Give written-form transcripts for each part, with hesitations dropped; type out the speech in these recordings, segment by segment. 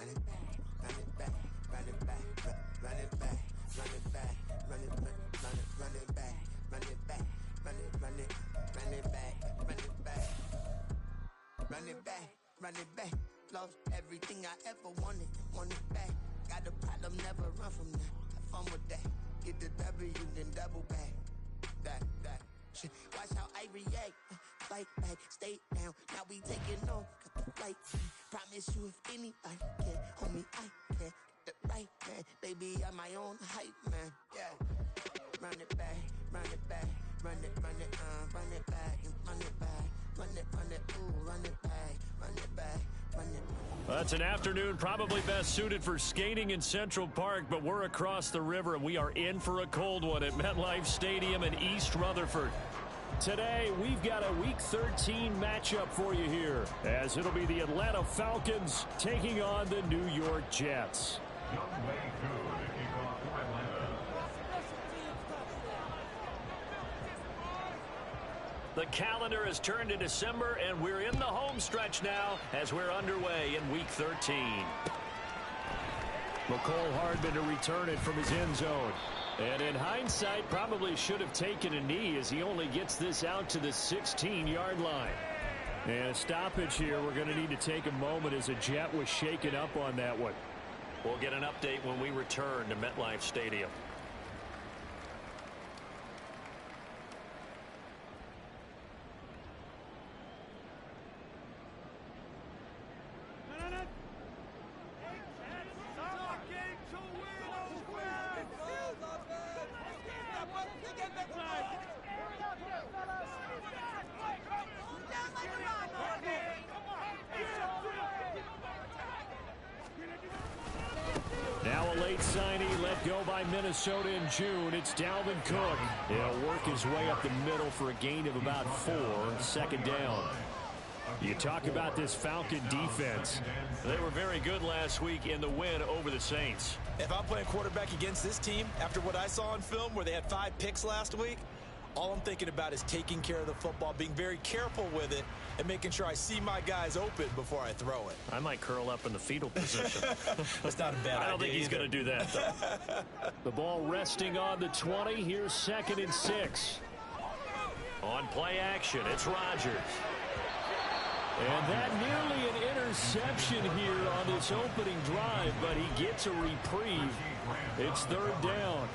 run it back, run it back, run it back, run it back, run it back, run it back, run it back, run it back, run it back, run it back, run it back, run it back. Lost everything I ever wanted it back. Got a problem, never run from that. Have fun with that. Get the W, then double back. That shit. Watch how I react. Fight back, stay down. Now we taking off. Got the flight. Promise you, if anybody can, homie, I can. Get the right man, baby, I'm my own hype man. Yeah. Run it back, run it back, run it back, and run it back, run it, ooh, run it back, run it back, run it. That's an afternoon probably best suited for skating in Central Park, but we're across the river and we are in for a cold one at MetLife Stadium in East Rutherford. Today, we've got a Week 13 matchup for you here, as it'll be the Atlanta Falcons taking on the New York Jets. The calendar has turned to December, and we're in the home stretch now as we're underway in Week 13. McCole Hardman to return it from his end zone. And in hindsight, probably should have taken a knee as he only gets this out to the 16-yard line. And a stoppage here. We're going to need to take a moment as a Jet was shaken up on that one. We'll get an update when we return to MetLife Stadium. Now a late signee let go by Minnesota in June. It's Dalvin Cook. He'll work his way up the middle for a gain of about 4, second down. You talk about this Falcon defense. They were very good last week in the win over the Saints. If I'm playing quarterback against this team, after what I saw on film where they had 5 picks last week, all I'm thinking about is taking care of the football, being very careful with it, and making sure I see my guys open before I throw it. I might curl up in the fetal position. That's not a bad idea. I don't think he's going to do that, though. The ball resting on the 20. Here's 2nd and 6. On play action, it's Rodgers. And that nearly an interception here on this opening drive, but he gets a reprieve. It's 3rd down.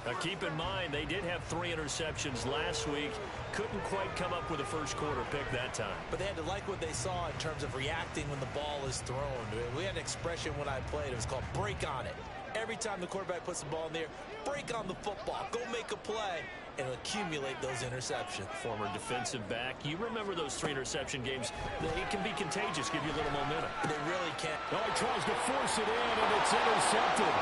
Now keep in mind, they did have 3 interceptions last week. Couldn't quite come up with a first quarter pick that time. But they had to like what they saw in terms of reacting when the ball is thrown. We had an expression when I played. It was called break on it. Every time the quarterback puts the ball in there, break on the football. Go make a play and accumulate those interceptions. Former defensive back. You remember those 3 interception games. It can be contagious, give you a little momentum. They really can. Oh, he tries to force it in, and it's intercepted.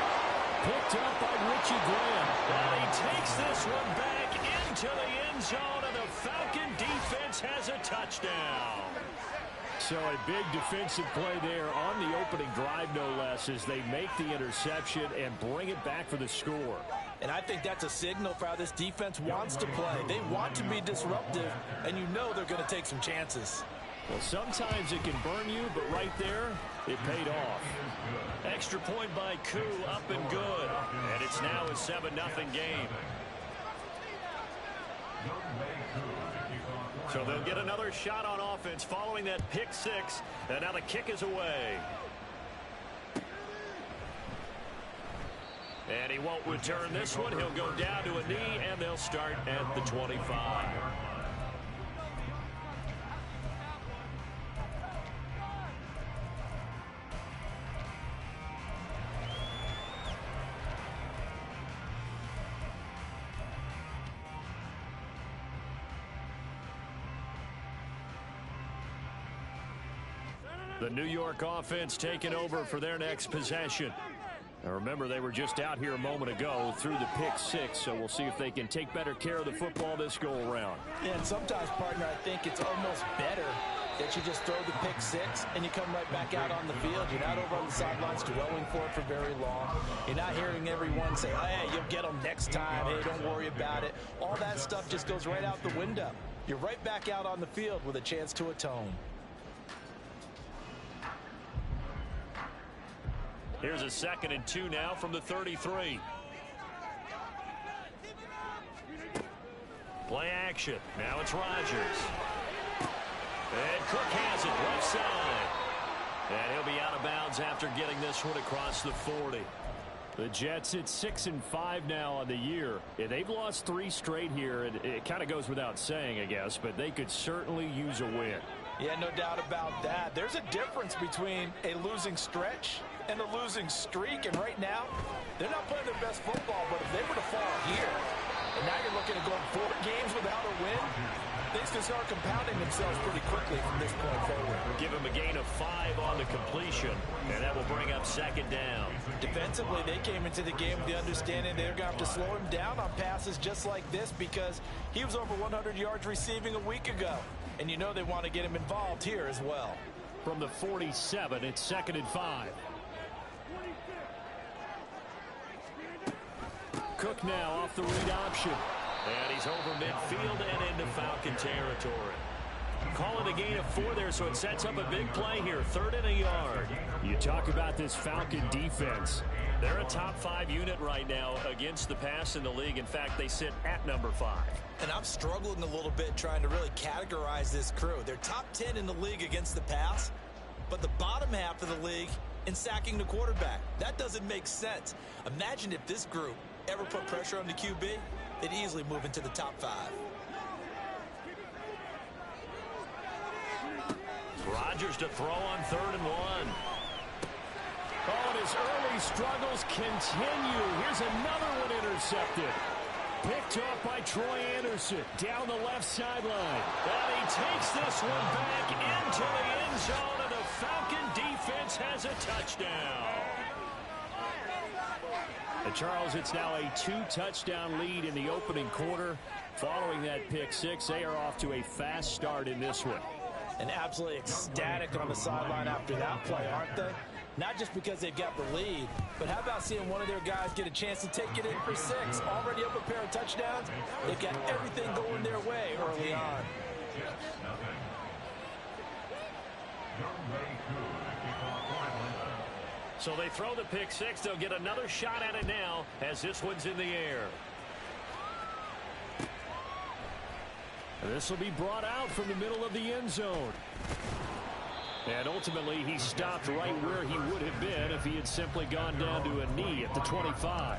Picked up by Richie Graham. And he takes this one back into the end zone, and the Falcon defense has a touchdown. So a big defensive play there on the opening drive, no less, as they make the interception and bring it back for the score. And I think that's a signal for how this defense wants to play. They want to be disruptive, and you know they're going to take some chances. Well, sometimes it can burn you, but right there, it paid off. Extra point by Koo, up and good. And it's now a 7-0 game. So they'll get another shot on offense following that pick 6. And now the kick is away. And he won't return this one. He'll go down to a knee, and they'll start at the 25. The New York offense taking over for their next possession. Now remember, they were just out here a moment ago through the pick 6, so we'll see if they can take better care of the football this go-around. Yeah, and sometimes, partner, I think it's almost better that you just throw the pick 6 and you come right back out on the field. You're not over on the sidelines dwelling for it for very long. You're not hearing everyone say, oh, hey, you'll get them next time. Hey, don't worry about it. All that stuff just goes right out the window. You're right back out on the field with a chance to atone. Here's a 2nd and 2 now from the 33. Play action. Now it's Rodgers. And Cook has it left side. And he'll be out of bounds after getting this one across the 40. The Jets at 6-5 now on the year. Yeah, they've lost 3 straight here, and it kind of goes without saying, I guess, but they could certainly use a win. Yeah, no doubt about that. There's a difference between a losing stretch and a losing streak, and right now, they're not playing their best football, but if they were to fall here, and now you're looking at going 4 games without a win, things can start compounding themselves pretty quickly from this point forward. Give him a gain of 5 on the completion, and that will bring up 2nd down. Defensively, they came into the game with the understanding they're going to have to slow him down on passes just like this because he was over 100 yards receiving a week ago. And you know they want to get him involved here as well. From the 47, it's 2nd and 5. Cook now off the read option. And he's over midfield and into Falcon territory. Call it a gain of 4 there, so it sets up a big play here. 3rd and a yard. You talk about this Falcon defense. They're a top 5 unit right now against the pass in the league. In fact, they sit at number 5. And I'm struggling a little bit trying to really categorize this crew. They're top 10 in the league against the pass, but the bottom half of the league in sacking the quarterback. That doesn't make sense. Imagine if this group ever put pressure on the QB, they'd easily move into the top 5. Rodgers to throw on 3rd and 1. Oh, and his early struggles continue. Here's another one intercepted. Picked off by Troy Anderson down the left sideline. And he takes this one back into the end zone, and the Falcon defense has a touchdown. And Charles, it's now a 2-touchdown lead in the opening quarter. Following that pick 6, they are off to a fast start in this one. And absolutely ecstatic on the sideline after that play, aren't they? Not just because they've got the lead, but how about seeing one of their guys get a chance to take it in for 6? Already up a pair of touchdowns. They've got everything going their way early on. So they throw the pick 6. They'll get another shot at it now as this one's in the air. This will be brought out from the middle of the end zone. And ultimately, he stopped right where he would have been if he had simply gone down to a knee at the 25.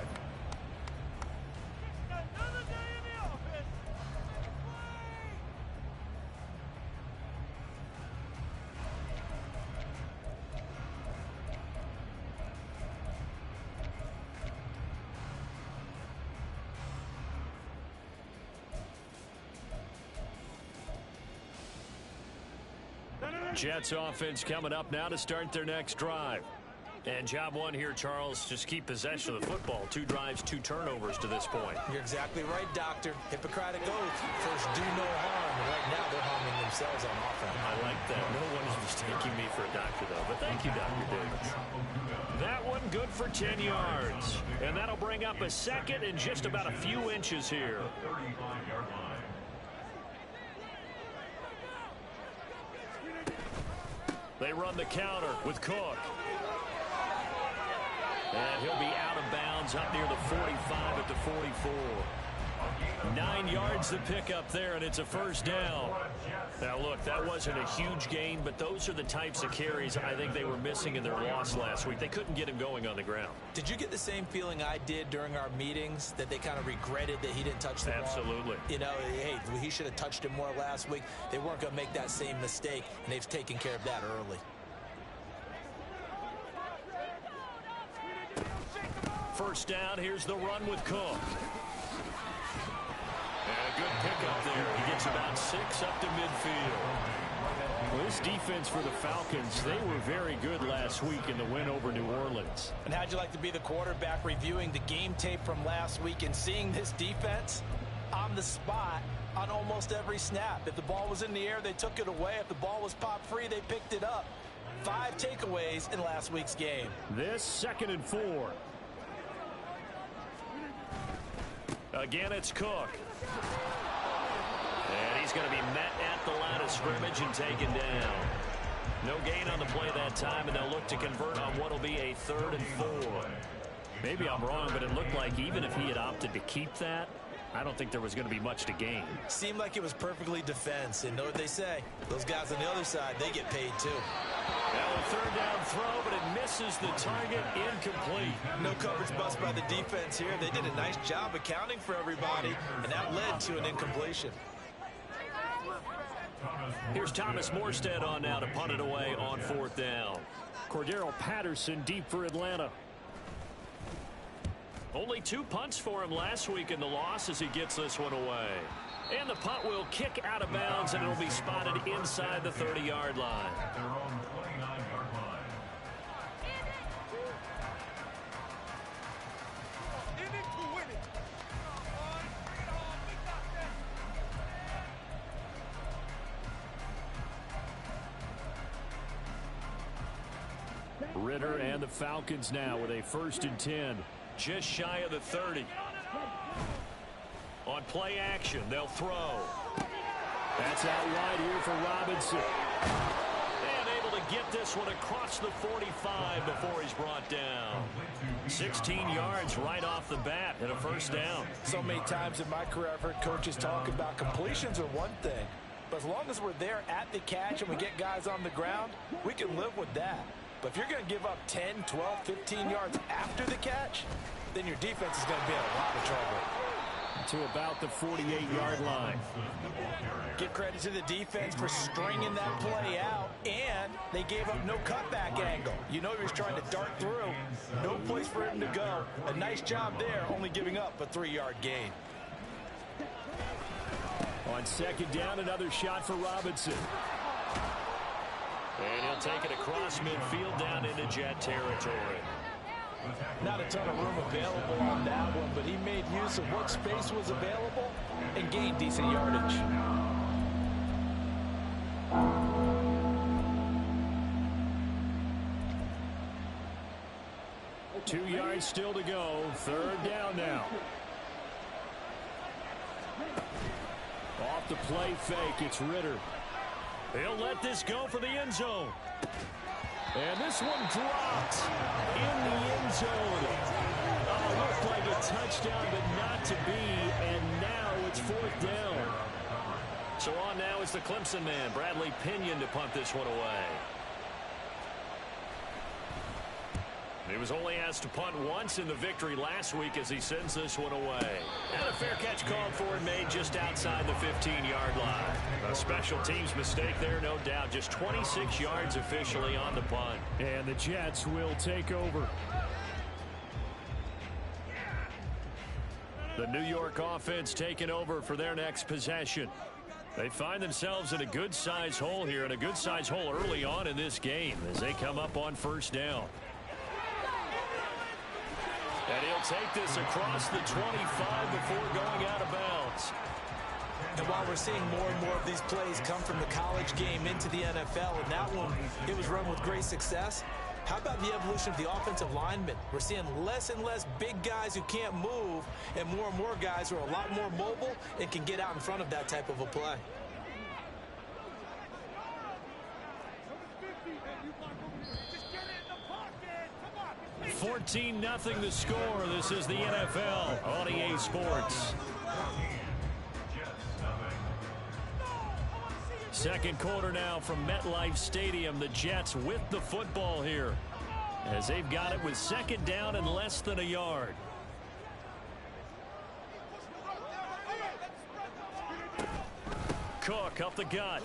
Jets offense coming up now to start their next drive. And job 1 here, Charles, just keep possession of the football. 2 drives, 2 turnovers to this point. You're exactly right, Doctor. Hippocratic oath. First, do no harm. And right now, they're harming themselves on offense. I like that. No one is mistaking me for a doctor, though. But thank you, Dr. Davis. That one good for 10 yards. And that'll bring up a 2nd and just about a few inches here. They run the counter with Cook. And he'll be out of bounds up near the 45 at the 44. 9 yards to pick up there, and it's a first down. Now, look, that wasn't a huge gain, but those are the types of carries I think they were missing in their loss last week. They couldn't get him going on the ground. Did you get the same feeling I did during our meetings, that they kind of regretted that he didn't touch the ball? Absolutely. You know, hey, he should have touched it more last week. They weren't going to make that same mistake, and they've taken care of that early. First down, here's the run with Cook. And a good pickup there. He gets about 6 up to midfield. Well, this defense for the Falcons, they were very good last week in the win over New Orleans. And how'd you like to be the quarterback reviewing the game tape from last week and seeing this defense on the spot on almost every snap? If the ball was in the air, they took it away. If the ball was popped free, they picked it up. 5 takeaways in last week's game. This 2nd and 4. Again, it's Cook. And he's going to be met at the line of scrimmage and taken down. No gain on the play that time, and they'll look to convert on what will be a 3rd and 4. Maybe I'm wrong, but it looked like even if he had opted to keep that, I don't think there was going to be much to gain. Seemed like it was perfectly defense, and know what they say. Those guys on the other side, they get paid too. Now a 3rd down throw, but it misses the target, incomplete. No coverage bust by the defense here. They did a nice job accounting for everybody, and that led to an incompletion. Here's Thomas Morstead on now to punt it away on 4th down. Cordero Patterson deep for Atlanta. Only 2 punts for him last week in the loss as he gets this one away. And the punt will kick out of bounds, and it'll be spotted inside the 30-yard line. Ritter and the Falcons now with a 1st and 10. Just shy of the 30. On play action, they'll throw. That's out wide here for Robinson. And able to get this one across the 45 before he's brought down. 16 yards right off the bat and a 1st down. So many times in my career I've heard coaches talk about completions are one thing. But as long as we're there at the catch and we get guys on the ground, we can live with that. But if you're going to give up 10, 12, 15 yards after the catch, then your defense is going to be in a lot of trouble. To about the 48-yard line. Give credit to the defense for stringing that play out, and they gave up no cutback angle. You know he was trying to dart through. No place for him to go. A nice job there, only giving up a 3-yard gain. On 2nd down, another shot for Robinson. And he'll take it across midfield down into Jet territory. Not a ton of room available on that one, but he made use of what space was available and gained decent yardage. Two yards still to go. 3rd down now. Off the play fake, it's Ritter. He'll let this go for the end zone. And this one dropped in the end zone. Oh, looked like a touchdown, but not to be. And now it's 4th down. So on now is the Clemson man, Bradley Pinion, to punt this one away. He was only asked to punt once in the victory last week as he sends this one away. And a fair catch called for and made just outside the 15-yard line. A special teams mistake there, no doubt. Just 26 yards officially on the punt. And the Jets will take over. The New York offense taking over for their next possession. They find themselves in a good-sized hole here, and a good-sized hole early on in this game as they come up on 1st down. And he'll take this across the 25 before going out of bounds. And while we're seeing more and more of these plays come from the college game into the NFL, and that one, it was run with great success, how about the evolution of the offensive linemen? We're seeing less and less big guys who can't move, and more guys who are a lot more mobile and can get out in front of that type of a play. 14-0 the score. This is the NFL on EA Sports. Second quarter now from MetLife Stadium. The Jets with the football here as they've got it with 2nd down and less than a yard. Cook up the gut.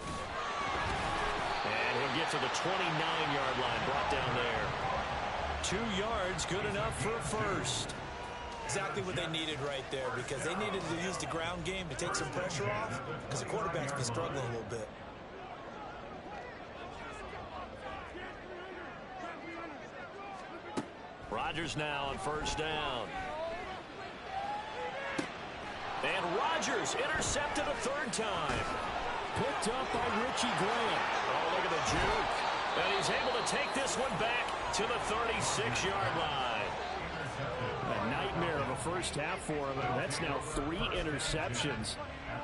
And he'll get to the 29-yard line, brought down there. 2 yards, good enough for a first. Exactly what they needed right there, because they needed to use the ground game to take some pressure off, because the quarterback's been struggling a little bit. Rodgers now on 1st down. And Rodgers intercepted a 3rd time. Picked up by Richie Grant. Oh, look at the juke. And he's able to take this one back to the 36-yard line. A nightmare of a first half for him. That's now 3 interceptions.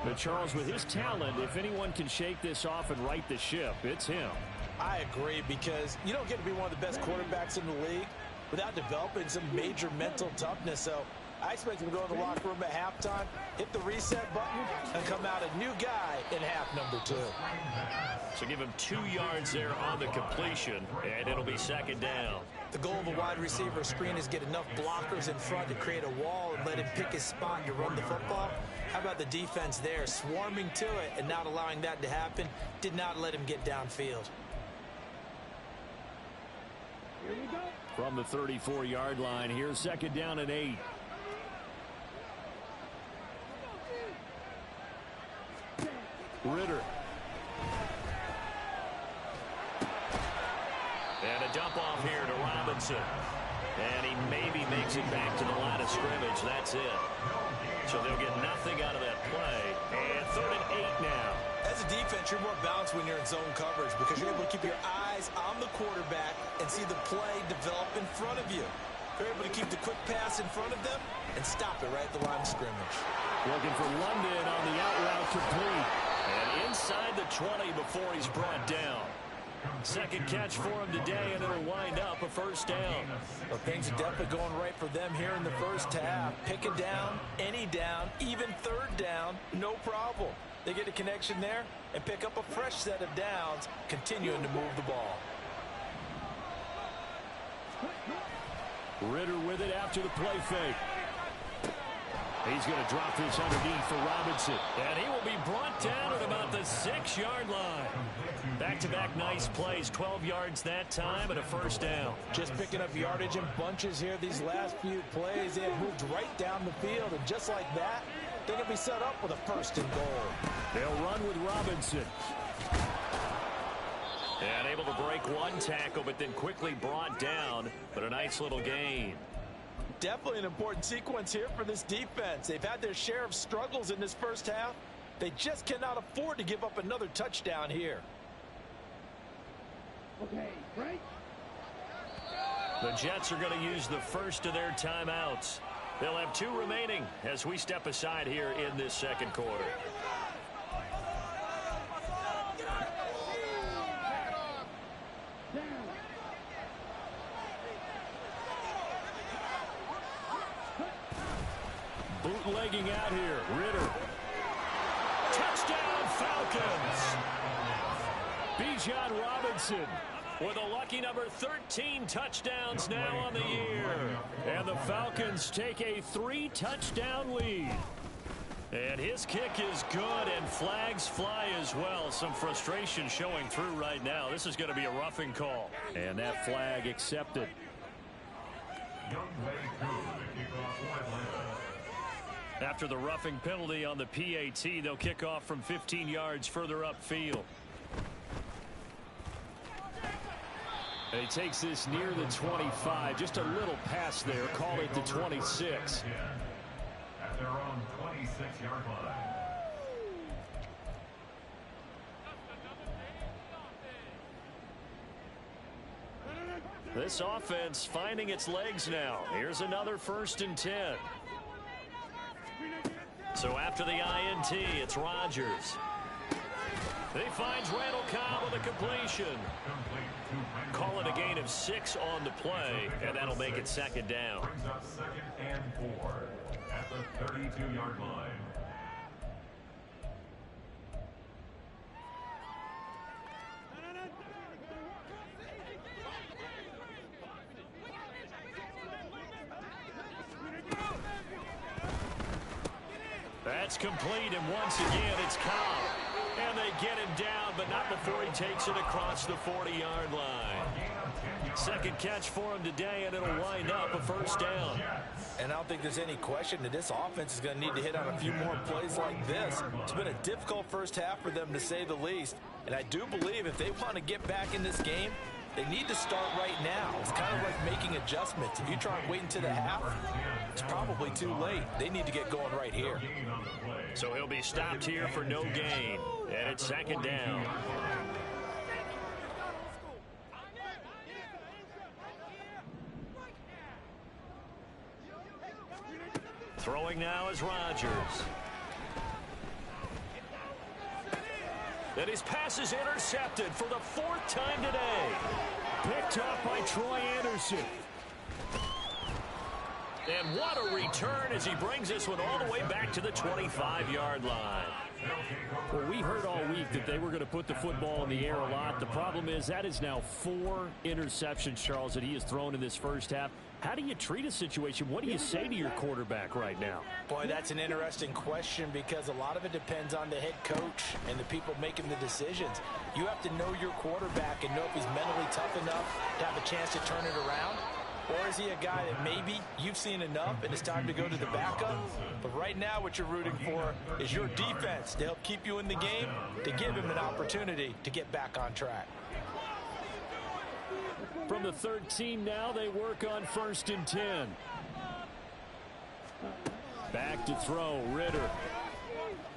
But Charles, with his talent, if anyone can shake this off and right the ship, it's him. I agree, because you don't get to be one of the best quarterbacks in the league without developing some major mental toughness. So I expect him to go in the locker room at halftime, hit the reset button, and come out a new guy in half number 2. So give him 2 yards there on the completion, and it'll be second down. The goal of a wide receiver screen is get enough blockers in front to create a wall and let him pick his spot to run the football. How about the defense there, swarming to it and not allowing that to happen? Did not let him get downfield. From the 34-yard line, here's second down and 8. Ritter. And a dump off here to Robinson. And he maybe makes it back to the line of scrimmage. That's it. So they'll get nothing out of that play. And 3rd and 8 now. As a defense, you're more balanced when you're in zone coverage because you're able to keep your eyes on the quarterback and see the play develop in front of you. You're able to keep the quick pass in front of them and stop it right at the line of scrimmage. Looking for London on the out route complete. And inside the 20 before he's brought down. Second catch for him today, and it'll wind up a first down. Well, things are definitely going right for them here in the first half. Pick a down, any down, even 3rd down, no problem. They get a connection there and pick up a fresh set of downs, continuing to move the ball. Ritter with it after the play fake. He's going to drop this underneath for Robinson. And he will be brought down at about the 6-yard line. Back-to-back nice plays, 12 yards that time and a first down. Just picking up yardage in bunches here these last few plays. They have moved right down the field, and just like that, they're going to be set up with a 1st and goal. They'll run with Robinson. And able to break one tackle, but then quickly brought down. But a nice little gain. Definitely an important sequence here for this defense. They've had their share of struggles in this first half. They just cannot afford to give up another touchdown here. Okay, right. The Jets are going to use the first of their timeouts. They'll have 2 remaining as we step aside here in this second quarter. Bootlegging out here. Ritter. Touchdown Falcons. Bijan Robinson with a lucky number 13 touchdowns now on the year. And the Falcons take a 3-touchdown lead. And his kick is good, and flags fly as well. Some frustration showing through right now. This is going to be a roughing call. And that flag accepted. After the roughing penalty on the PAT, they'll kick off from 15 yards further upfield. And he takes this near the 25. Just a little pass there. Call it the 26. At their own 26-yard line. This offense finding its legs now. Here's another 1st and 10. So after the INT, it's Rodgers. He finds Randall Cobb with a completion. Call it a gain of 6 on the play, and that'll make it second down. Brings up 2nd and 4 at the 32-yard line. That's complete, and once again, it's Cobb. And they get him down, but not before he takes it across the 40-yard line. Second catch for him today, and it'll wind up a first down. And I don't think there's any question that this offense is going to need to hit on a few more plays like this. It's been a difficult first half for them, to say the least. And I do believe if they want to get back in this game, they need to start right now. It's kind of like making adjustments. If you try and wait until the half, it's probably too late. They need to get going right here. So he'll be stopped here for no gain. And it's second down. Throwing now is Rodgers. And his pass is intercepted for the 4th time today. Picked off by Troy Anderson. And what a return as he brings this one all the way back to the 25-yard line. Well, we heard all week that they were going to put the football in the air a lot. The problem is that is now 4 interceptions, Charles, that he has thrown in this first half. How do you treat a situation? What do you say to your quarterback right now? Boy, that's an interesting question because a lot of it depends on the head coach and the people making the decisions. You have to know your quarterback and know if he's mentally tough enough to have a chance to turn it around. Or is he a guy that maybe you've seen enough and it's time to go to the backup? But right now what you're rooting for is your defense to help keep you in the game, to give him an opportunity to get back on track. From the 13 now, they work on 1st and 10. Back to throw, Ritter.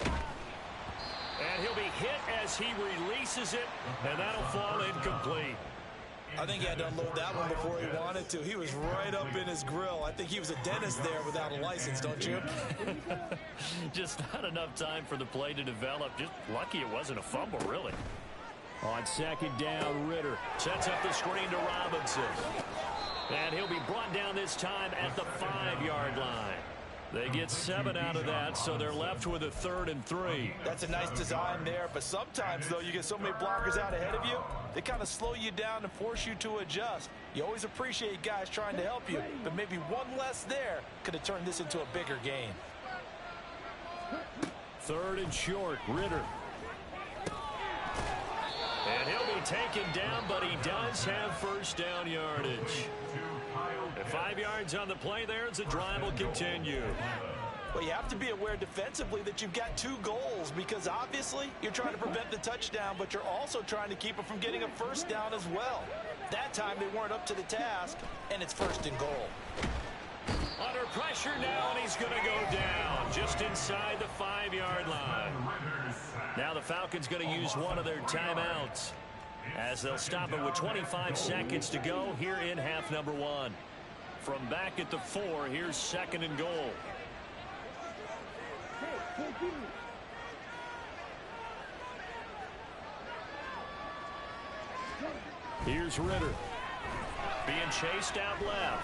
And he'll be hit as he releases it, and that'll fall incomplete. I think he had to unload that one before he wanted to. He was right up in his grill. I think he was a dentist there without a license, don't you? Just not enough time for the play to develop. Just lucky it wasn't a fumble, really. On 2nd down, Ritter sets up the screen to Robinson. And he'll be brought down this time at the 5-yard line. They get 7 out of that, so they're left with a 3rd and 3. That's a nice design there, but sometimes, though, you get so many blockers out ahead of you, they kind of slow you down and force you to adjust. You always appreciate guys trying to help you, but maybe one less there could have turned this into a bigger game. 3rd and short, Ritter. And he'll be taken down, but he does have 1st down yardage. And 5 yards on the play there as the drive will continue. Well, you have to be aware defensively that you've got 2 goals because obviously you're trying to prevent the touchdown, but you're also trying to keep it from getting a 1st down as well. That time they weren't up to the task, and it's 1st and goal. Under pressure now, and he's going to go down just inside the 5-yard line. Now the Falcons going to use one of their timeouts as they'll stop it with 25 seconds to go here in half number 1. From back at the 4, here's 2nd and goal. Here's Ritter. Being chased out left.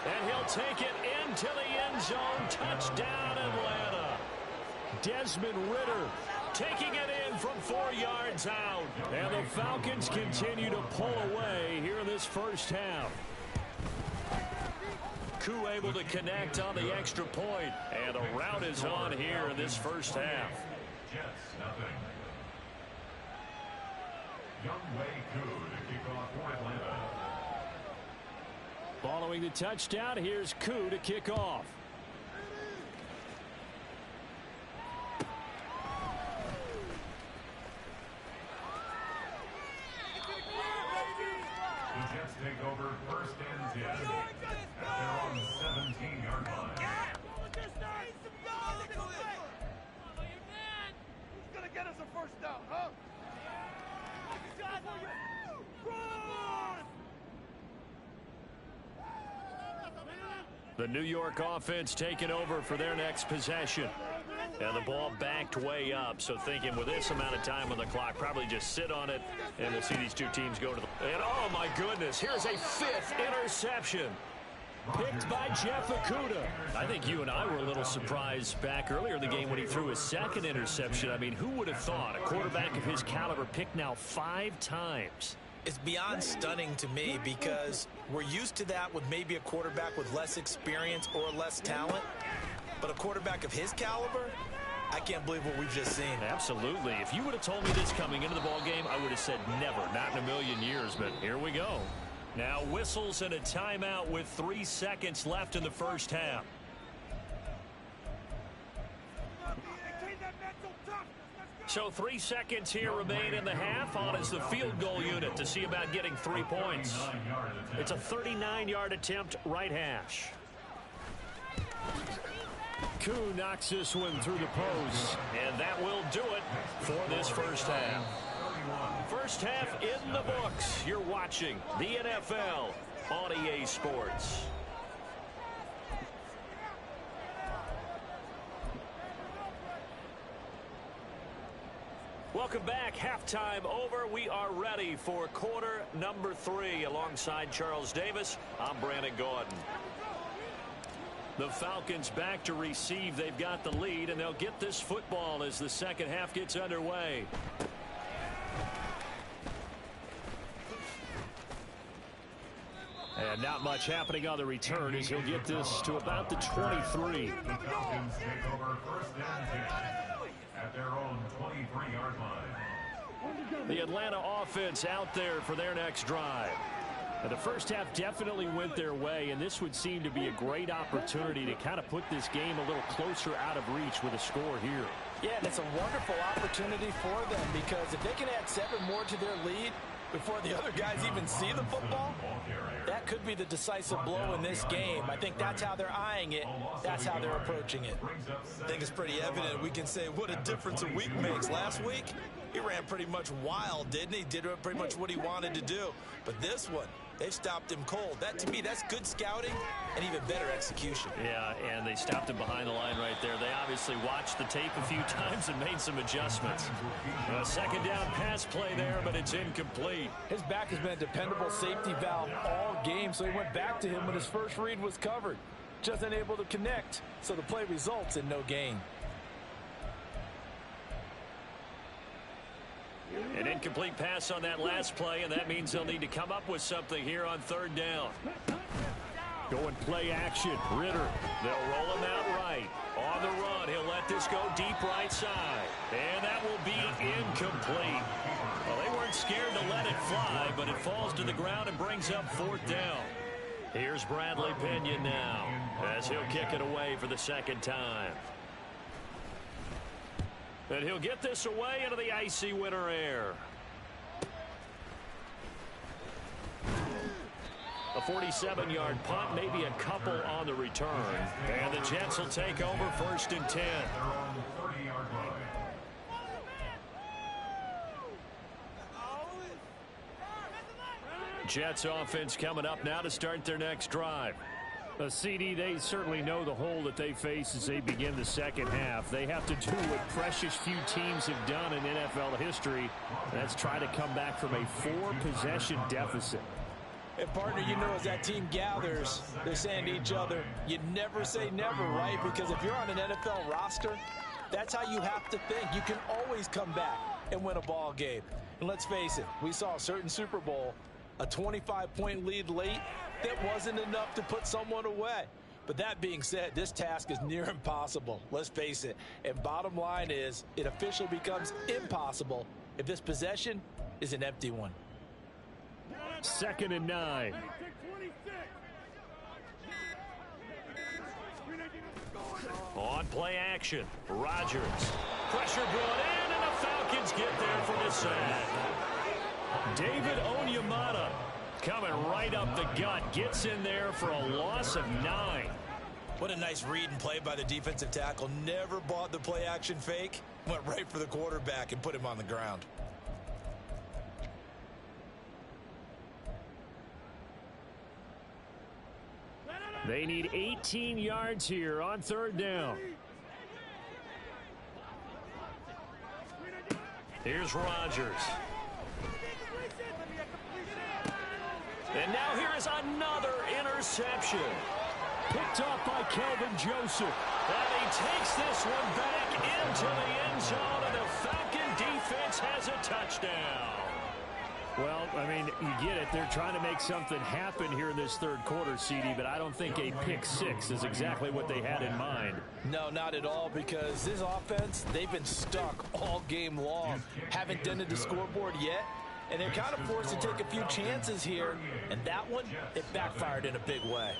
And he'll take it into the end zone. Touchdown, Atlanta. Desmond Ritter taking it in from 4 yards out. And the Falcons continue to pull away here in this first half. Koo able to connect on the extra point. And the route is on here in this first half. Jets, nothing. Youngway Koo to kick off for Atlanta. Following the touchdown, here's Koo to kick off. The Jets take over 1st and 10 at their own 17-yard line. Who's gonna get us a 1st down, huh? The New York offense taking over for their next possession. And the ball backed way up, so thinking with this amount of time on the clock, probably just sit on it, and we'll see these two teams go to the... And oh my goodness, here's a 5th interception. Picked by Jeff Okudah. I think you and I were a little surprised back earlier in the game when he threw his 2nd interception. I mean, who would have thought a quarterback of his caliber picked now 5 times? It's beyond stunning to me because we're used to that with maybe a quarterback with less experience or less talent. But a quarterback of his caliber, I can't believe what we've just seen. Absolutely. If you would have told me this coming into the ballgame, I would have said never, not in a million years. But here we go. Now whistles and a timeout with 3 seconds left in the first half. So 3 seconds here remain in the half. On is the field goal unit to see about getting 3 points. It's a 39-yard attempt, right hash. Koo knocks this one through the post. And that will do it for this first half. First half in the books. You're watching the NFL on EA Sports. Welcome back. Halftime over. We are ready for quarter number 3. Alongside Charles Davis, I'm Brandon Gordon. The Falcons back to receive. They've got the lead, and they'll get this football as the second half gets underway. And not much happening on the return as he'll get this to about the 23. The Falcons take over first and 10 at their own 23-yard line. The Atlanta offense out there for their next drive. And the first half definitely went their way, and this would seem to be a great opportunity to kind of put this game a little closer out of reach with a score here. Yeah, and it's a wonderful opportunity for them because if they can add 7 more to their lead before the other guys even see the football, that could be the decisive blow in this game. I think that's how they're eyeing it. That's how they're approaching it. I think it's pretty evident. We can say what a difference a week makes. Last week, he ran pretty much wild, didn't he? Did pretty much what he wanted to do. But this one, they've stopped him cold. That, to me, that's good scouting and even better execution. Yeah, and they stopped him behind the line right there. They obviously watched the tape a few times and made some adjustments. A second down pass play there, but it's incomplete. His back has been a dependable safety valve all game, so he went back to him when his first read was covered. Just unable to connect, so the play results in no gain. An incomplete pass on that last play, and that means they'll need to come up with something here on third down. Going play action. Ritter. They'll roll him out right. On the run, he'll let this go deep right side. And that will be incomplete. Well, they weren't scared to let it fly, but it falls to the ground and brings up fourth down. Here's Bradley Pinion now as he'll kick it away for the second time. And he'll get this away into the icy winter air. A 47-yard punt, maybe a couple on the return. And the Jets will take over first and 10. Jets offense coming up now to start their next drive. CD, they certainly know the hole that they face as they begin the second half. They have to do what precious few teams have done in NFL history. That's try to come back from a 4-possession deficit. And, partner, you know, as that team gathers, they're saying to each other, you never say never, right? Because if you're on an NFL roster, that's how you have to think. You can always come back and win a ball game. And let's face it, we saw a certain Super Bowl, a 25-point lead late, that wasn't enough to put someone away. But that being said, this task is near impossible. Let's face it. And bottom line is, it officially becomes impossible if this possession is an empty one. 2nd and 9. On play action, Rodgers. Pressure brought in, and the Falcons get there for the sack. David Onyemata coming right up the gut, gets in there for a loss of 9. What a nice read and play by the defensive tackle. Never bought the play action fake. Went right for the quarterback and put him on the ground. They need 18 yards here on third down. Here's Rodgers. And now here is another interception. Picked off by Kelvin Joseph. And he takes this one back into the end zone, and the Falcon defense has a touchdown. Well, I mean, you get it. They're trying to make something happen here in this third quarter, CD, but I don't think a pick-6 is exactly what they had in mind. No, not at all, because this offense, they've been stuck all game long. Haven't dented the scoreboard yet, and they're kind of forced to take a few chances here, and that one, it backfired in a big way.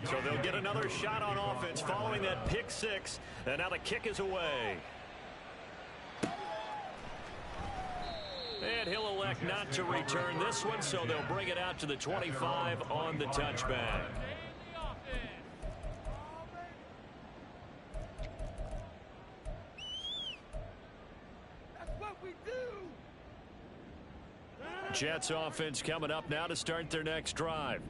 So they'll get another shot on offense following that pick-6, and now the kick is away. And he'll elect not to return this one, so they'll bring it out to the 25 on the touchback. That's what we do. Jets offense coming up now to start their next drive.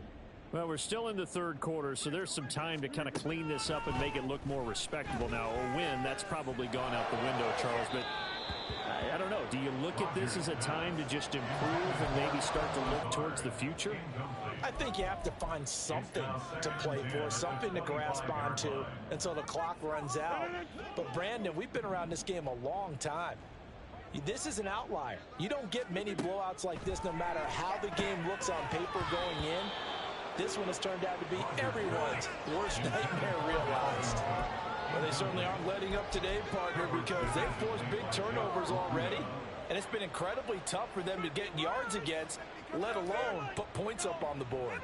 Well, we're still in the third quarter, so there's some time to kind of clean this up and make it look more respectable now. A win, that's probably gone out the window, Charles, but I don't know. Do you look at this as a time to just improve and maybe start to look towards the future? I think you have to find something to play for, something to grasp onto until the clock runs out. But, Brandon, we've been around this game a long time. This is an outlier. You don't get many blowouts like this no matter how the game looks on paper going in. This one has turned out to be everyone's worst nightmare realized. Well, they certainly aren't letting up today, partner, because they've forced big turnovers already. And it's been incredibly tough for them to get yards against, let alone put points up on the board.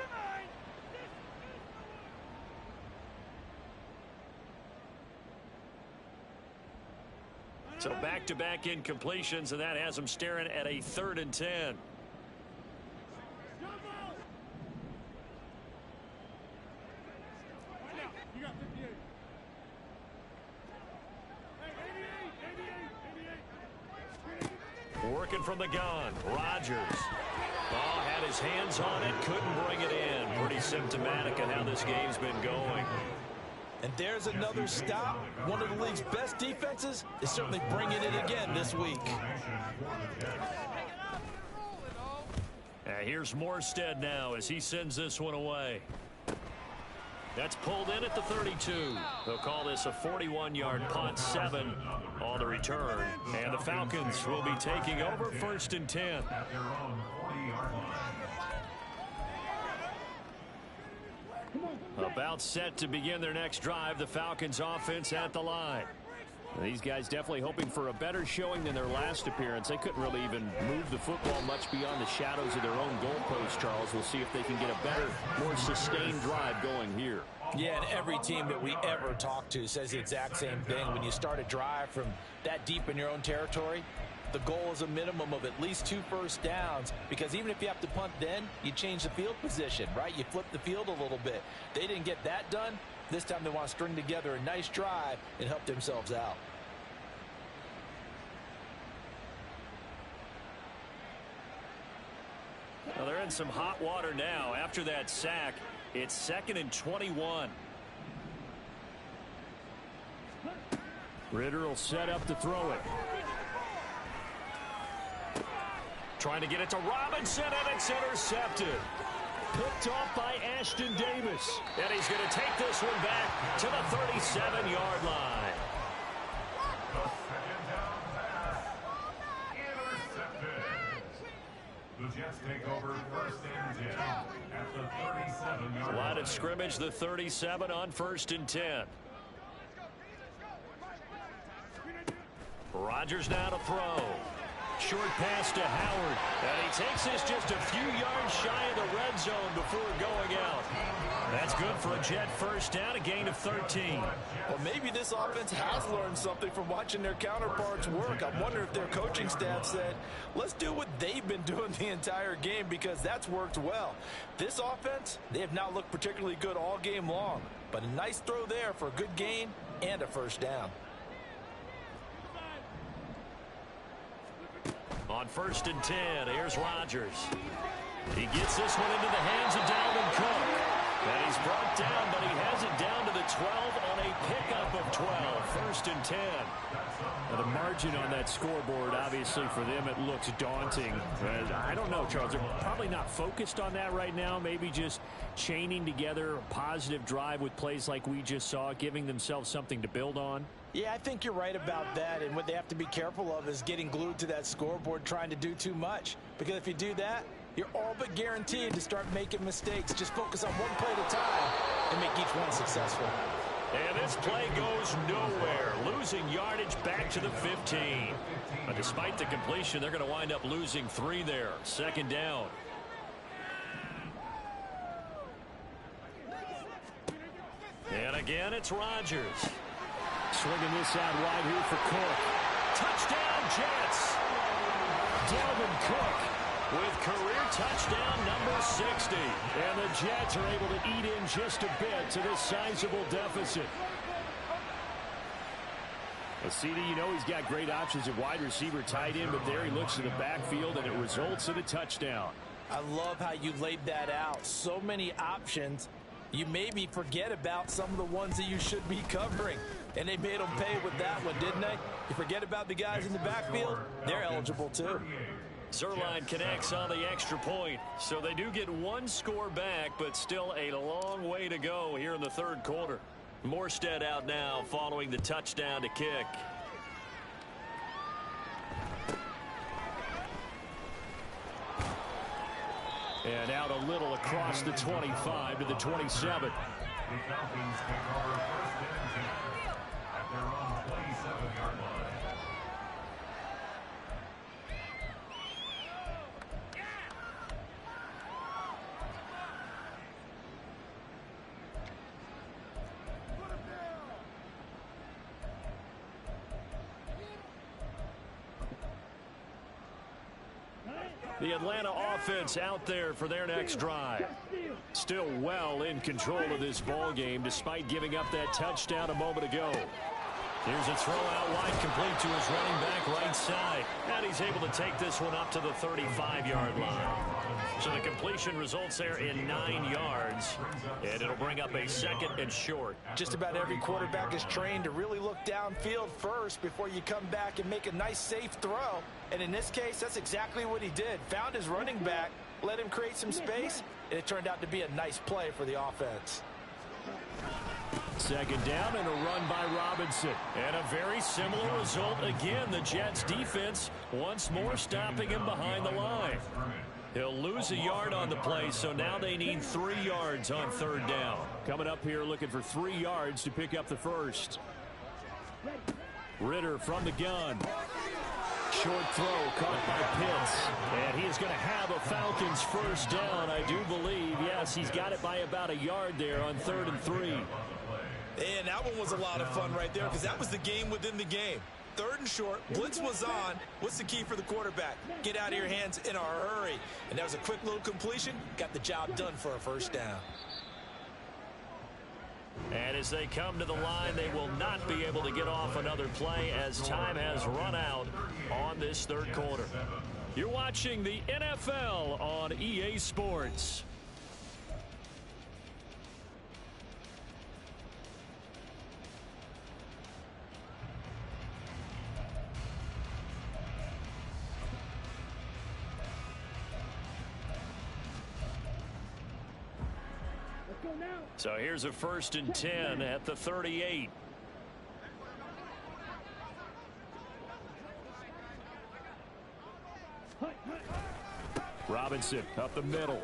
So back-to-back incompletions, and that has them staring at a 3rd and 10. Working from the gun, Rodgers. Oh, had his hands on it, couldn't bring it in. Pretty symptomatic of how this game's been going. And there's another stop. One of the league's best defenses is certainly bringing it again this week. Here's Morstead now as he sends this one away. That's pulled in at the 32. They'll call this a 41-yard punt, 7 on the return. And the Falcons will be taking over 1st and 10. At their own 40-yard line. About set to begin their next drive, the Falcons offense at the line. These guys definitely hoping for a better showing than their last appearance. They couldn't really even move the football much beyond the shadows of their own goalpost, Charles. We'll see if they can get a better, more sustained drive going here. Yeah, and every team that we ever talk to says the exact same thing. When you start a drive from that deep in your own territory, the goal is a minimum of at least 2 first downs, because even if you have to punt then, you change the field position, right? You flip the field a little bit. They didn't get that done. This time they want to string together a nice drive and help themselves out. Well, they're in some hot water now. After that sack, it's 2nd and 21. Ritter will set up to throw it. Trying to get it to Robinson, and it's intercepted. Picked off by Ashton Davis. And he's going to take this one back to the 37-yard line. Second down pass. Intercepted. The Jets take over 1st and 10 at the 37-yard line. Line of scrimmage, the 37 on 1st and 10. Rodgers now to throw. Short pass to Howard. And he takes this just a few yards shy of the red zone before going out. That's good for a Jet first down, a gain of 13. Well, maybe this offense has learned something from watching their counterparts work. I wonder if their coaching staff said, let's do what they've been doing the entire game, because that's worked well. This offense, they have not looked particularly good all game long. But a nice throw there for a good gain and a first down. On 1st and 10, here's Rodgers. He gets this one into the hands of Dalvin Cook. And he's brought down, but he has it down to the 12 on a pickup of 12. 1st and 10. Now, the margin on that scoreboard, obviously, for them, it looks daunting. I don't know, Charles. They're probably not focused on that right now. Maybe just chaining together a positive drive with plays like we just saw, giving themselves something to build on. Yeah, I think you're right about that, and what they have to be careful of is getting glued to that scoreboard trying to do too much. Because if you do that, you're all but guaranteed to start making mistakes. Just focus on one play at a time and make each one successful. And this play goes nowhere, losing yardage back to the 15. But despite the completion, they're going to wind up losing 3 there. 2nd down. And again, it's Rodgers. Swinging this out wide here for Cook. Touchdown, Jets. Dalvin Cook with career touchdown number 60. And the Jets are able to eat in just a bit to this sizable deficit. Well, CD, you know he's got great options at wide receiver, tight end, but there he looks to the backfield, and it results in a touchdown. I love how you laid that out. So many options. You maybe forget about some of the ones that you should be covering. And they made them pay with that one, didn't they? You forget about the guys in the backfield, they're eligible too. Zerline connects on the extra point. So they do get one score back, but still a long way to go here in the third quarter. Morstead out now following the touchdown to kick. And out a little across the 25 to the 27. The Falcons take over first and 10 at their own 27-yard line. The Atlanta offense out there for their next drive. Still well in control of this ball game despite giving up that touchdown a moment ago. Here's a throw out wide, complete to his running back right side. And he's able to take this one up to the 35-yard line. So the completion results there in 9 yards. And it'll bring up a second and short. Just about every quarterback is trained to really look downfield first before you come back and make a nice, safe throw. And in this case, that's exactly what he did. Found his running back, let him create some space, and it turned out to be a nice play for the offense. Second down and a run by Robinson. And a very similar result again. The Jets defense once more stopping him behind the line. He'll lose a yard on the play, so now they need 3 yards on third down. Coming up here looking for 3 yards to pick up the first. Ritter from the gun. Short throw caught by Pitts. And he is going to have a Falcons first down, I do believe. Yes, he's got it by about a yard there on 3rd and 3. And that one was a lot of fun right there because that was the game within the game. 3rd and short, blitz was on. What's the key for the quarterback? Get out of your hands in a hurry. And that was a quick little completion. Got the job done for a first down. And as they come to the line, they will not be able to get off another play as time has run out on this third quarter. You're watching the NFL on EA Sports. So here's a 1st and 10 at the 38. Robinson up the middle.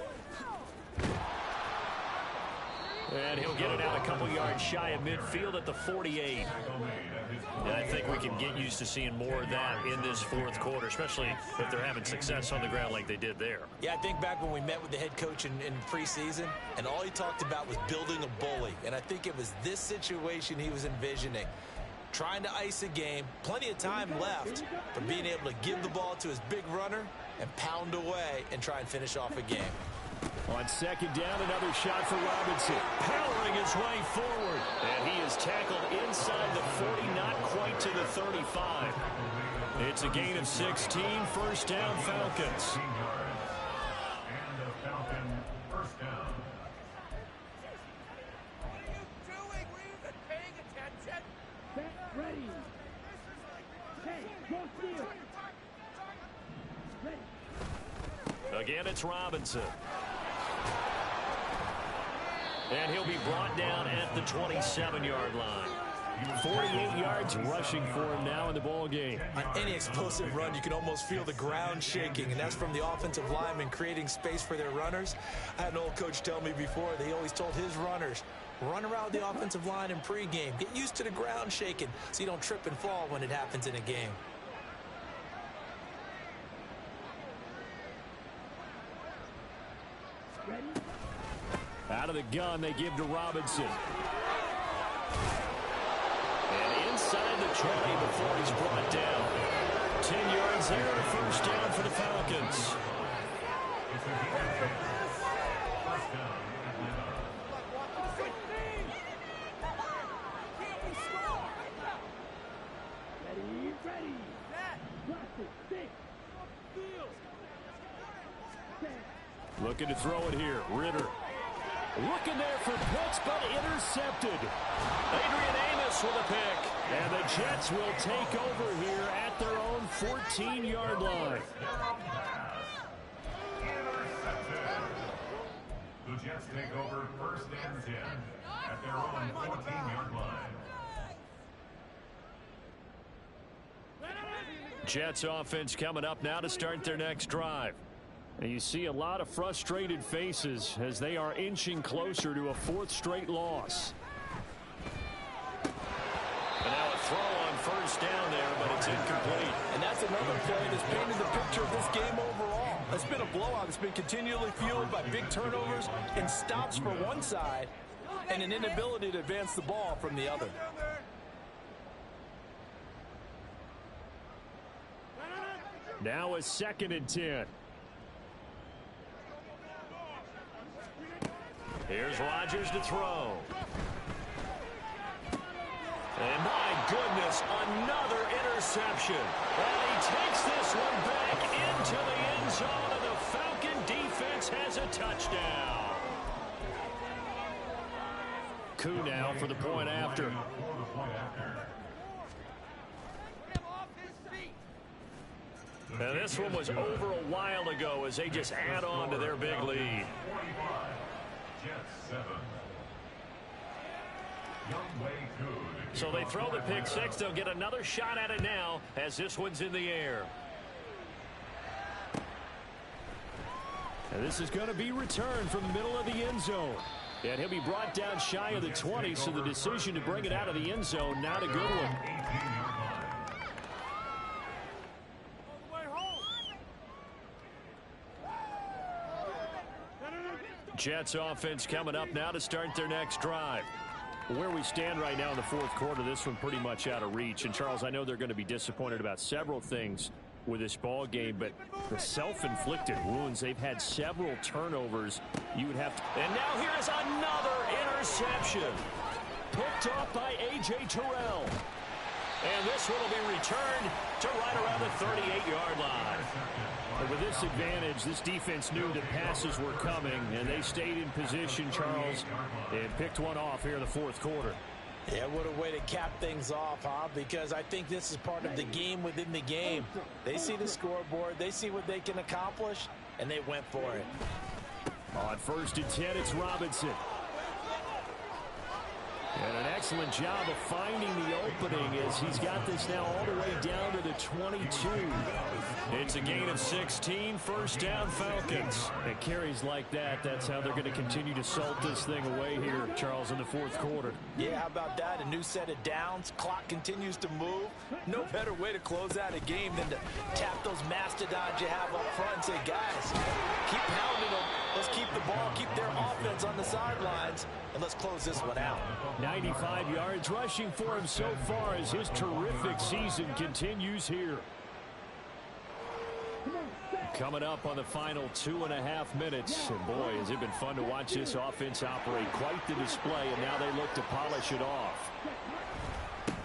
And he'll get it out a couple yards shy of midfield at the 48. And I think we can get used to seeing more of that in this fourth quarter, especially if they're having success on the ground like they did there. Yeah, I think back when we met with the head coach in preseason, and all he talked about was building a bully. And I think it was this situation he was envisioning. Trying to ice a game, plenty of time left, but being able to give the ball to his big runner and pound away and try and finish off a game. On 2nd down, another shot for Robinson. Powering his way forward. And he is tackled inside the 40, not quite to the 35. It's a gain of 16, first down Falcons. And a Falcon first down. What are you doing? Were you even paying attention? Set, ready. Hey, go steal. Ready. Again, it's Robinson. And he'll be brought down at the 27-yard line. 48 yards rushing for him now in the ball game. On any explosive run, you can almost feel the ground shaking, and that's from the offensive linemen creating space for their runners. I had an old coach tell me before, they always told his runners, run around the offensive line in pregame. Get used to the ground shaking so you don't trip and fall when it happens in a game. Out of the gun, they give to Robinson. And inside the 20 before he's brought down. 10 yards there, first down for the Falcons. Looking to throw it here. Ritter. Looking there for Pitts, but intercepted. Adrian Amos with a pick. And the Jets will take over here at their own 14-yard line. The Jets take over first and 10 at their own 14-yard line. Jets offense coming up now to start their next drive. And you see a lot of frustrated faces as they are inching closer to a fourth straight loss. And now a throw on first down there, but it's incomplete. And that's another play that's painted the picture of this game overall. It's been a blowout. It's been continually fueled by big turnovers and stops for one side and an inability to advance the ball from the other. Now a 2nd and 10. Here's Rodgers to throw. And my goodness, another interception. And he takes this one back into the end zone, and the Falcon defense has a touchdown. Koo now for the point after. And this one was over a while ago as they just add on to their big lead. So they throw the pick six. They'll get another shot at it now as this one's in the air. And this is going to be returned from the middle of the end zone. And he'll be brought down shy of the 20, so the decision to bring it out of the end zone, not a good one. Jets offense coming up now to start their next drive. Where we stand right now in the fourth quarter, this one pretty much out of reach. And, Charles, I know they're going to be disappointed about several things with this ball game, but the self-inflicted wounds, they've had several turnovers. You would have to. And now here's another interception. Picked off by A.J. Terrell. And this one will be returned to right around the 38-yard line. And with this advantage, this defense knew that passes were coming, and they stayed in position, Charles, and picked one off here in the fourth quarter. Yeah, what a way to cap things off, huh? Because I think this is part of the game within the game. They see the scoreboard, they see what they can accomplish, and they went for it. On 1st and 10, it's Robinson. And an excellent job of finding the opening as he's got this now all the way down to the 22. It's a gain of 16, first down Falcons. And carries like that, that's how they're going to continue to salt this thing away here, Charles, in the fourth quarter. Yeah, how about that? A new set of downs. Clock continues to move. No better way to close out a game than to tap those mastodons you have up front and say, guys, keep pounding them. Let's keep the ball, keep their offense on the sidelines, and let's close this one out. 95 yards rushing for him so far as his terrific season continues here. Coming up on the final 2.5 minutes. And boy, has it been fun to watch this offense operate. Quite the display, and now they look to polish it off.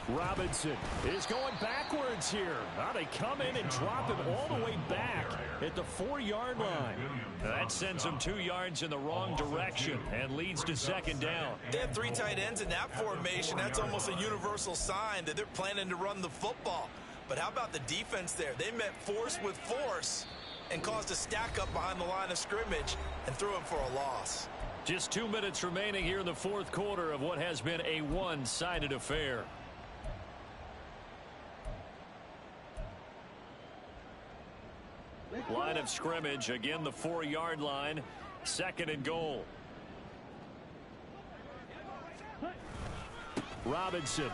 Robinson is going backwards here. Now they come in and drop him all the way back at the 4-yard line. That sends them 2 yards in the wrong direction and leads to second down. They have 3 tight ends in that formation. That's almost a universal sign that they're planning to run the football. But how about the defense there? They met force with force and caused a stack up behind the line of scrimmage and threw him for a loss. Just 2 minutes remaining here in the fourth quarter of what has been a one-sided affair. Line of scrimmage, again the 4-yard line, 2nd and goal. Robinson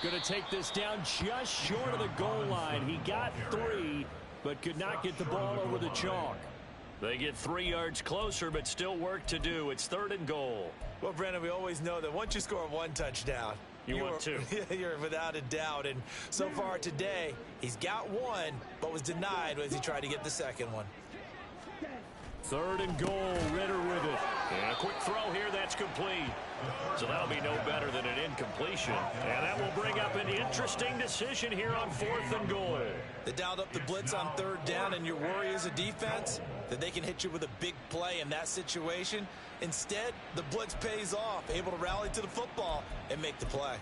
going to take this down just short of the goal line. He got 3, but could not get the ball over the chalk. They get 3 yards closer, but still work to do. It's 3rd and goal. Well, Brandon, we always know that once you score 1 touchdown, you want 2. You're without a doubt. And so far today, he's got 1, but was denied as he tried to get the second one. 3rd and goal. Ritter with it. And a quick throw here. That's complete. So that'll be no better than an incompletion. And that will bring up an interesting decision here on 4th and goal. They dialed up the blitz on 3rd down, and your worry as a defense that they can hit you with a big play in that situation. Instead, the blitz pays off, able to rally to the football and make the play.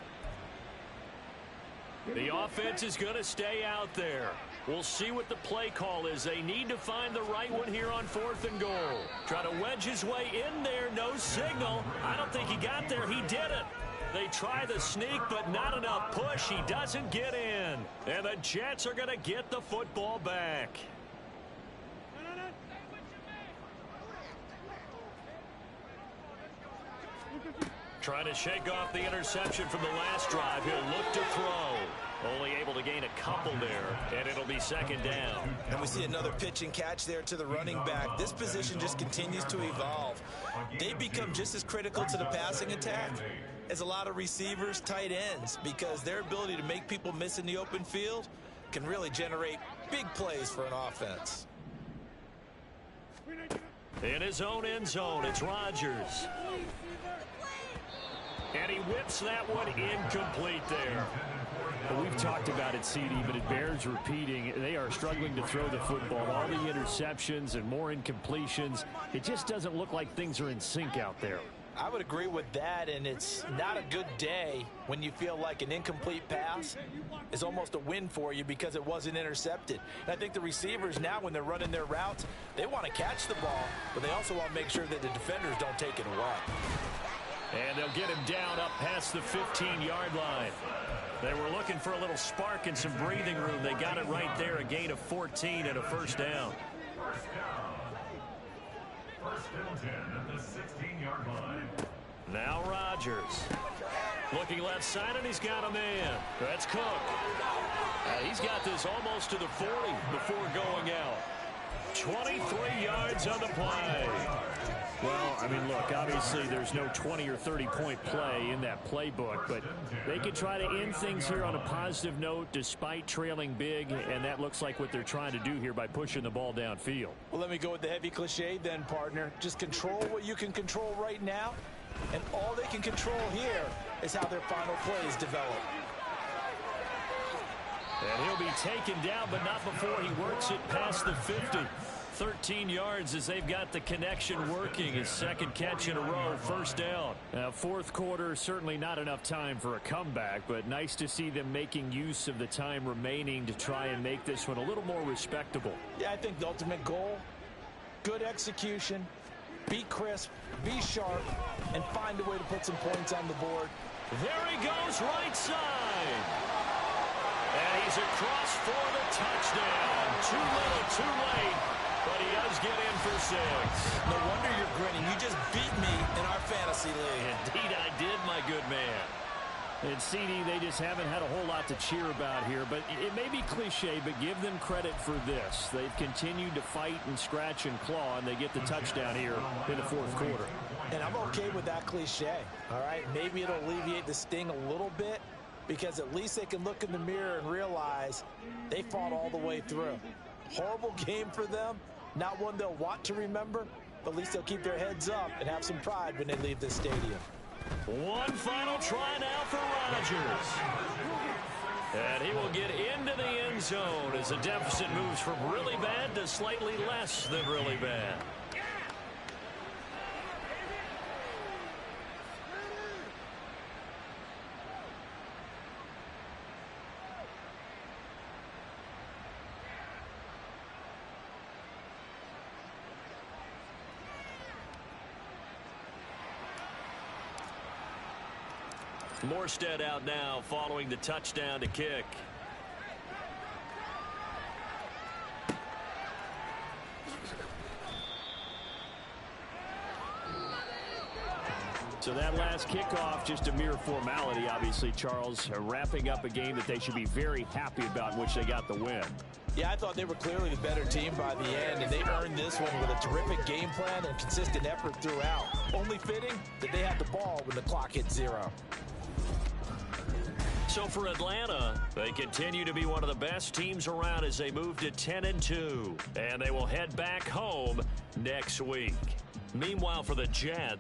The offense is going to stay out there. We'll see what the play call is. They need to find the right one here on 4th and goal. Try to wedge his way in there. No signal. I don't think he got there. He didn't. They try the sneak, but not enough push. He doesn't get in. And the Jets are going to get the football back. Trying to shake off the interception from the last drive. He'll look to throw. Only able to gain a couple there, and it'll be 2nd down. And we see another pitch and catch there to the running back. This position just continues to evolve. They become just as critical to the passing attack as a lot of receivers, tight ends, because their ability to make people miss in the open field can really generate big plays for an offense. In his own end zone, it's Rodgers. And he whips that one incomplete there. Well, we've talked about it, CD, but it bears repeating. They are struggling to throw the football. All the interceptions and more incompletions. It just doesn't look like things are in sync out there. I would agree with that, and it's not a good day when you feel like an incomplete pass is almost a win for you because it wasn't intercepted. And I think the receivers now, when they're running their routes, they want to catch the ball, but they also want to make sure that the defenders don't take it away. And they'll get him down up past the 15-yard line. They were looking for a little spark and some breathing room. They got it right there, a gain of 14 and a 1st down. 1st and 10 at the 16-yard line. Now Rodgers. Looking left side, and he's got a man. That's Cook. He's got this almost to the 40 before going out. 23 yards on the play. Well, I mean, look, obviously there's no 20 or 30-point play in that playbook, but they could try to end things here on a positive note despite trailing big, and that looks like what they're trying to do here by pushing the ball downfield. Well, let me go with the heavy cliche then, partner. Just control what you can control right now, and all they can control here is how their final plays develop. And he'll be taken down, but not before he works it past the 50. 13 yards as they've got the connection working. His 2nd catch in a row, 1st down. Now, 4th quarter, certainly not enough time for a comeback, but nice to see them making use of the time remaining to try and make this one a little more respectable. Yeah, I think the ultimate goal, good execution, be crisp, be sharp, and find a way to put some points on the board. There he goes, right side. And he's across for the touchdown. Too little, too late. But he does get in for 6. No wonder you're grinning. You just beat me in our fantasy league. Indeed I did, my good man. And CD, they just haven't had a whole lot to cheer about here, but it may be cliche, but give them credit for this. They've continued to fight and scratch and claw, and they get the touchdown here in the 4th quarter. And I'm okay with that cliche, all right? Maybe it'll alleviate the sting a little bit because at least they can look in the mirror and realize they fought all the way through. Horrible game for them. Not one they'll want to remember, but at least they'll keep their heads up and have some pride when they leave this stadium. One final try now for Rodgers. And he will get into the end zone as the deficit moves from really bad to slightly less than really bad. Morstead out now following the touchdown to kick. So that last kickoff, just a mere formality, obviously, Charles, wrapping up a game that they should be very happy about in which they got the win. Yeah, I thought they were clearly the better team by the end, and they earned this one with a terrific game plan and consistent effort throughout. Only fitting that they had the ball when the clock hit 0. So for Atlanta, they continue to be one of the best teams around as they move to 10-2. And they will head back home next week. Meanwhile, for the Jets,